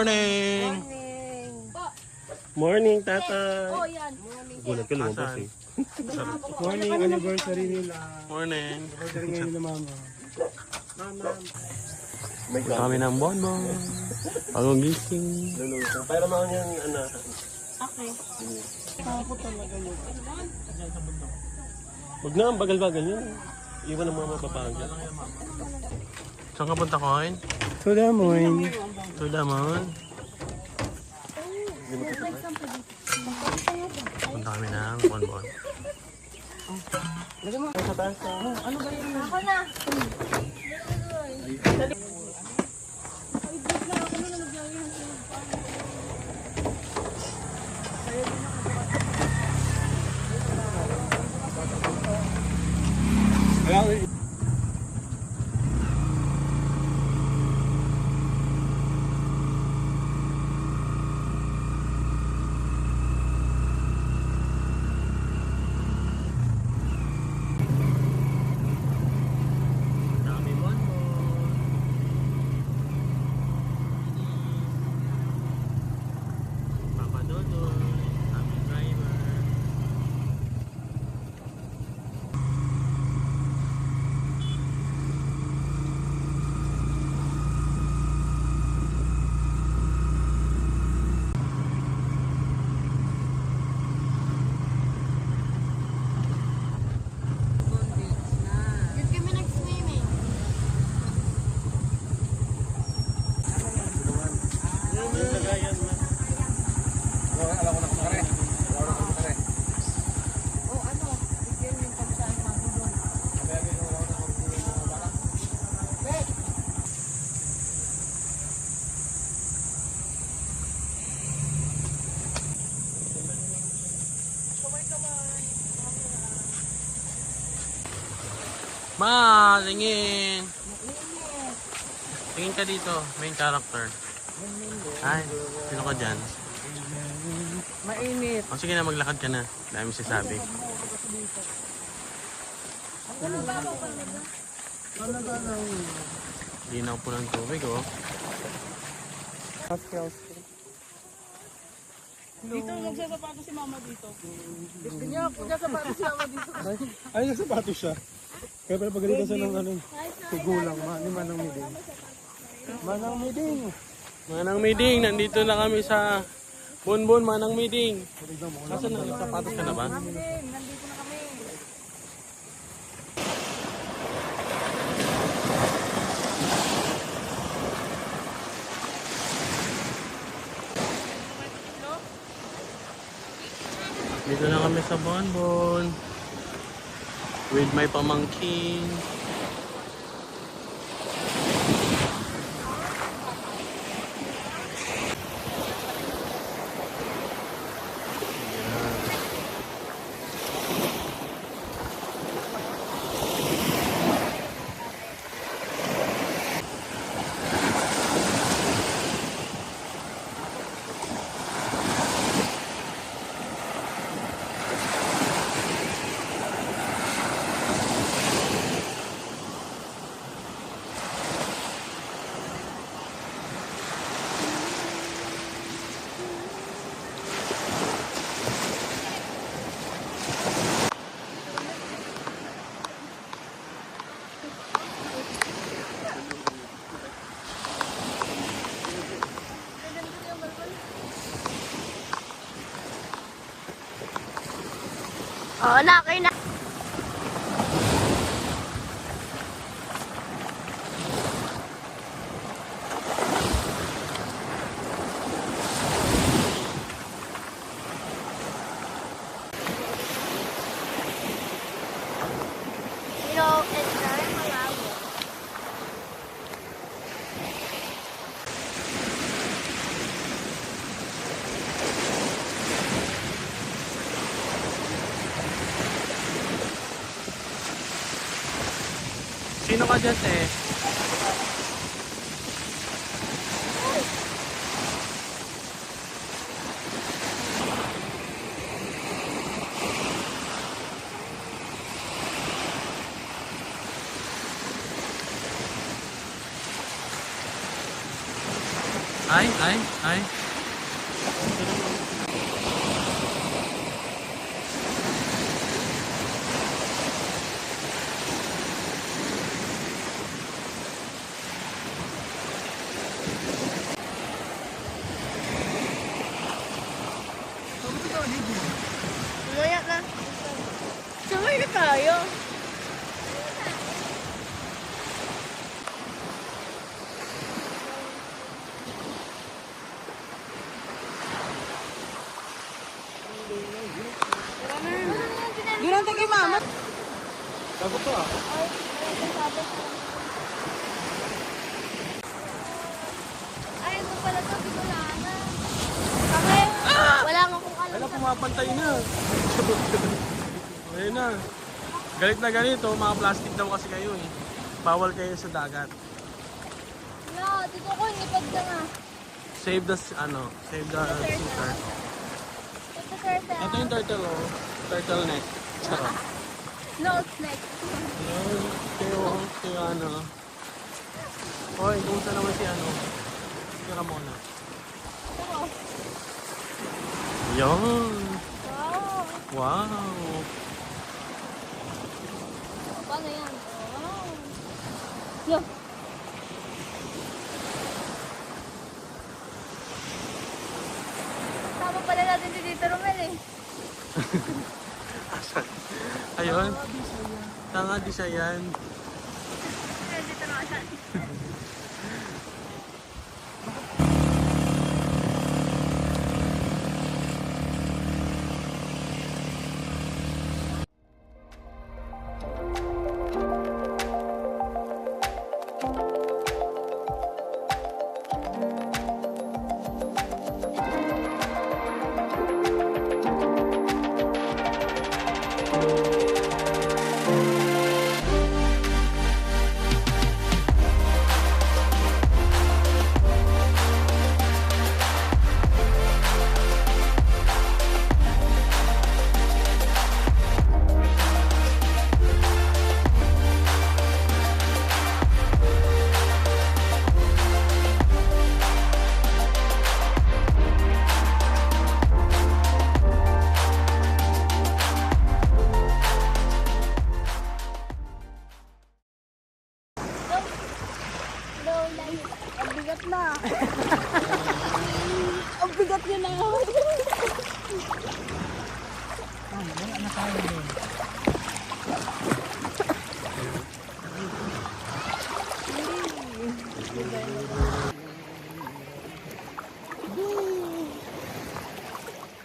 morning! Morning, tatay. Oh, yan. Gulat ka lumabas eh. Morning, anniversary nila. Morning! Anniversary ngayon nila mama. Kami ng bonbon. Bagong gising. Luluto. Pero mga yung anak. Okay. Huwag na, ang bagal-bagal yun. Iwan ang mga mapapagal. Saan ka punta, Koin? So, damoy. Tulamon. Punta kami ng bonbon. Ako na. Dami bonbon. Papa Dodoy. Aming driver. Dito kami nag-swimming. Oh, ano? Bigyan yung pagkain mga doon. Ma, tingin. Tingin ka dito, main character. Ay, sino ka dyan? Mainit. O sige na, maglakad ka na. Dami sasabi. Linaw po ng tubig, oh. Dito, magsasapato si mama dito. Ay, nagsapatos siya. Kaya pala pagalitan siya ng ano, tugulang, manang miding. Manang miding. Manang Miding, nandito na kami sa Bonbon Manang Miding. Nasaan na? Nagsapatos ka na ba? Nandito na kami. Dito na kami sa Bonbon. With my pamangkin. Oo na, kayo na. You know, it's very malabo. Sino ka dyan, eh? Ay. Mamaya na. Sumay na tayo. Ginante kay mama. Bago to ah. Ay, ito pala ito. Wala na. Bakit? Wala nga kung alam. Wala, pumapantay na. Ayun na. Galit na ganito, mga plastic daw kasi kayo eh. Bawal kayo sa dagat. No, dito ko, nipag na nga. Save the sea turtle. Ito turtle. Ito yung turtle oh. Turtle neck. Charot. No, snake. Ayun, kayo ano. Hoy, kumusta naman si ano? Si Ramona. Ito. Yan. Wow. Wow. Paano yan? Wow. Yo. Tama pala natin si Tito Romel eh. Ayun. Tanga di siya yan. Dito na siya. Ang bigat na. Ang bigat niya na.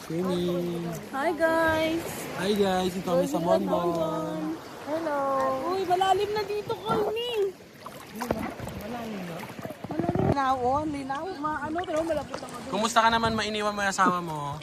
Swimming. Hi guys. Hi guys, ito kami sa Bonbon. Hello. Uy, malalim na dito kami. Malalim na? Malalim na. Linaw. Pero malapit ako. Kumusta ka naman mainiwan mo yung asawa mo?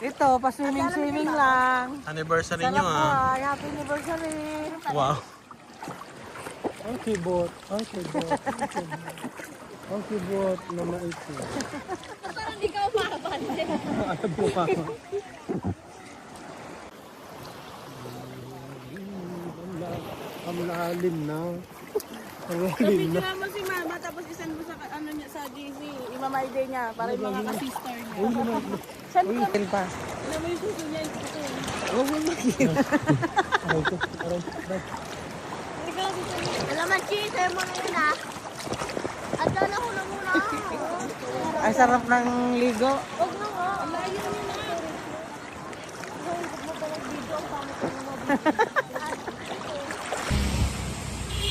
Ito, pa-swimming lang. Anniversary Sana nyo po ah. ay happy anniversary. Wow. Ang keyboard. Ang keyboard na maiksi. Parang di ka umabalik. Alam mo pa. Ang lalim na. Ang lalim na. Picture mo si mama tapos isan mo sa ano niya sa GC. Imamay day niya para yung mga ka-sister niya. Saan ka? Pa. Alam mo yung suso niya. Oh, makikita. Aray ko. Alam mo, Chi, tayo mo na yun ah. At lala ko na muna. Ay, sarap ng ligo. Huwag na nga. Ang layo niya na.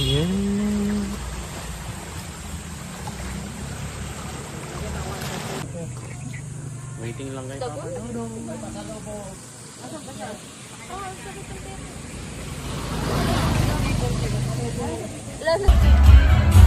Yeah. Waiting lang kayo. Lalo.